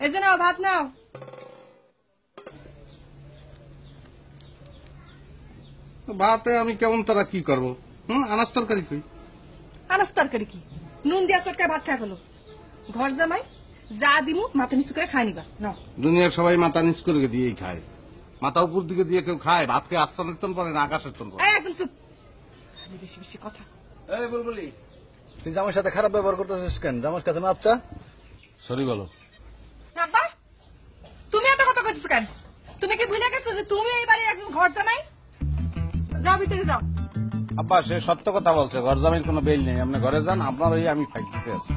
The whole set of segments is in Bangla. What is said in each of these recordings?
এই যে নাও ভাত নাও। ভাতে আমি কেমন তারা কি করবো? আনাজ তরকারি কই? আনাজ তরকারি কি? নুন দিয়া চটকায় ভাত খাই ফেলো। ঘর জামাই যা দিমু মাথা নিচু করে খাই নিবা নাও। দুনিয়ার সবাই মাথা নিচ করে দিয়েই খায়। মাথা উপর দিকে দিয়ে কেউ খায়? ভাতকে আসমানের তন পড়ে না আকাশের তন পড়ে? একদম চুপ, বেশি বেশি কথা। এই বুলবুলি, তুই জামাইয়ের সাথে খারাপ ব্যবহার করতেছিস কেন? জামাইয়ের কাছে মাপ চা। সরি বলো। আব্বা তুমি এত কথা কইতেছ কেন? তুমি কি ভুলে গেছো যে তুমি এই বাড়ির একজন ঘর জামাই? যাও ভিতরে যাও। আব্বা সে সত্য কথা বলছে, ঘর জামাইয়ের কোনো বেল নেই। আপনি ঘরে যান, আপনার ওই আমি ফাইট দিতে আছি।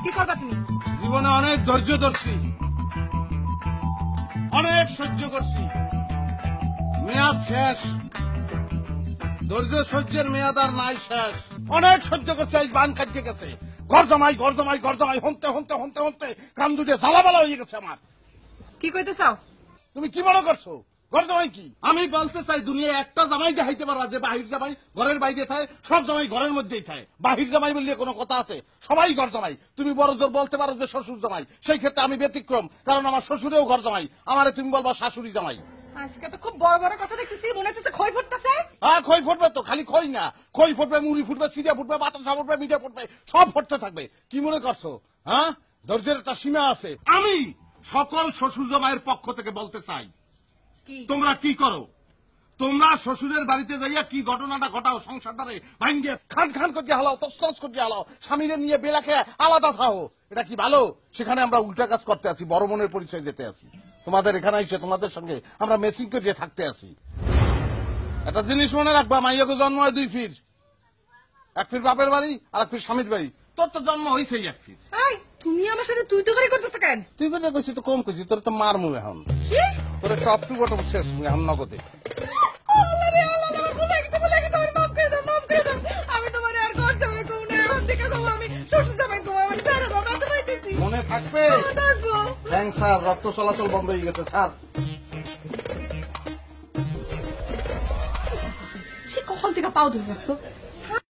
কি করবা তুমি? জীবনে অনেক ধৈর্য ধরছি, অনেক সহ্য করছি, মেয়াদ শেষ। ধৈর্য সহ্যের মেয়াদ আর নাই শেষ। অনেক সহ্য করছে, আজ বান কাটিয়ে গেছে। ঘর জামাই ঘর জামাই ঘর জামাই হন্তে হন্তে হন্তে হন্তে কান দুটে জ্বালাবালা হয়ে গেছে আমার। কি কইতে চাও? তুমি কি মনে করছো ঘর জামাই কি? আমি বলতে চাই দুনিয়া একটা জামাই দেখাইতে পারা যে বাহির জামাই ঘরের বাইরে থাকে, সব জামাই ঘরের মধ্যেই থাকে। বাহির জামাই বললে কোনো কথা আছে? সবাই ঘর জামাই। তুমি বড় জোর বলতে পারো যে শ্বশুর জামাই, সেই ক্ষেত্রে আমি ব্যতিক্রম, কারণ আমার শ্বশুরেও ঘর জামাই। আমারে তুমি বলবা শাশুড়ি জামাই। আজকে তো খুব বড় বড় কথা দেখতেছি, মনে হচ্ছে খই ফুটতেছে। হ্যাঁ খই ফুটবে তো, খালি খই না, খই ফুটবে, মুড়ি ফুটবে, সিরিয়া ফুটবে, বাতাসা ফুটবে, মিঠা ফুটবে, সব ফুটতে থাকবে। কি মনে করছো? হ্যাঁ, ধৈর্যের একটা সীমা আছে। আমি সকল শ্বশুর জামাইয়ের পক্ষ থেকে বলতে চাই, তোমরা কি করো? তোমরা শ্বশুরের বাড়িতে যাইয়া কি ঘটনাটা ঘটাও, সংসারটারে ভাঙ্গে খান খান করতে হালাও, তসতস করতে হালাও, স্বামীরে নিয়ে বেলাকে আলাদা থাও, এটা কি ভালো? সেখানে আমরা উল্টা কাজ করতে আছি, বড় মনের পরিচয় দিতে আছি। তোমাদের এখানে এসে তোমাদের সঙ্গে আমরা ম্যাচিং করে থাকতে আছি। একটা জিনিস মনে রাখবা, মাইয়াকে জন্ম হয় দুই ফির, এক ফির বাপের বাড়ি আর এক ফির স্বামীর বাড়ি। তোর তো জন্ম হয়েছেই এক ফির। তুমি আমার সাথে তুই তো করে করতেছ কেন? তুই করে কইছি তো কম কইছি, তোর তো মার মুখ এখন। কি? তোর টপ টু বটম শেষ মুখ এখন নগদে। আমি তোমার আর ঘর জামাই কম না, এখন থেকে কম আমি শ্বশুর জামাই কম। আমি সারা বাবা তো পাইতেছি, মনে থাকবে। থাকবো। থ্যাংক স্যার, রক্ত চলাচল বন্ধ হয়ে গেছে স্যার। সে কখন থেকে পাও ধরে রাখছো?